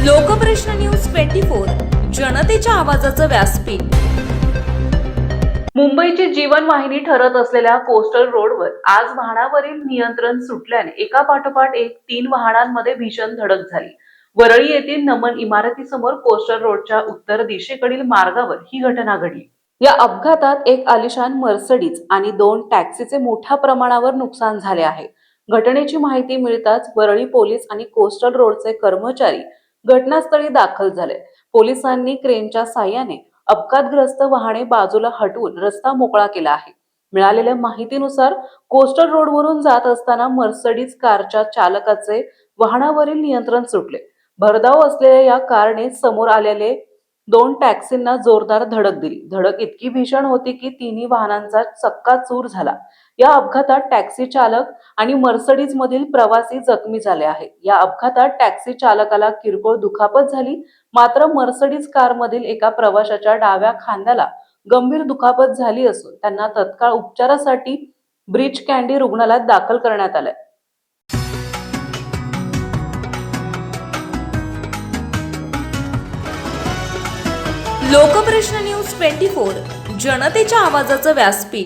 Lokprashna news 24 जनतेच्या आवाजाचं व्यासपीठ। मुंबईची जीवनवाहिनी ठरत असलेल्या कोस्टल रोडवर आज वाहनावरील नियंत्रण सुटल्याने एका पाठोपाठ एक 3 वाहनांमध्ये भीषण धडक झाली। वरळी येथील नमन इमारतीसमोर कोस्टल रोडच्या उत्तर दिशेकडील मार्गावर ही घटना घडली। या अपघातात एक आलिशान मर्सिडीज आणि 2 टॅक्सीचे मोठ्या प्रमाणावर नुकसान झाले आहे। घटनेची माहिती मिळताच वरळी पोलीस आणि कोस्टल रोडचे कर्मचारी घटनास्थळी दाखल झाले। पोलिसांनी क्रेनच्या साहाय्याने अपघातग्रस्त वाहने बाजूला हटवून रस्ता मोकळा केला आहे। मिळालेल्या माहितीनुसार कोस्टल रोडवरून जात असताना मर्सिडीज कारच्या चालकाचे वाहनावरील नियंत्रण सुटले। भरधाव असलेल्या या कारने समोर आलेले 2 टॅक्सींना जोरदार धडक दिली। धडक इतकी भीषण होती की तिन्ही वाहनांचा चक्काचूर झाला। या अपघातात टॅक्सी चालक आणि मर्सिडीज मधील प्रवासी जखमी झाले आहेत। या अपघातात टॅक्सी चालकाला किरकोळ दुखापत झाली, मात्र मर्सिडीज कारमधील एका प्रवाशाच्या डाव्या खांद्याला गंभीर दुखापत झाली असून त्यांना तत्काळ उपचारासाठी ब्रीच कँडी रुग्णालयात दाखल करण्यात आले। लोकप्रश्न न्यूज 24 जनतेच्या आवाजाचं व्यासपीठ।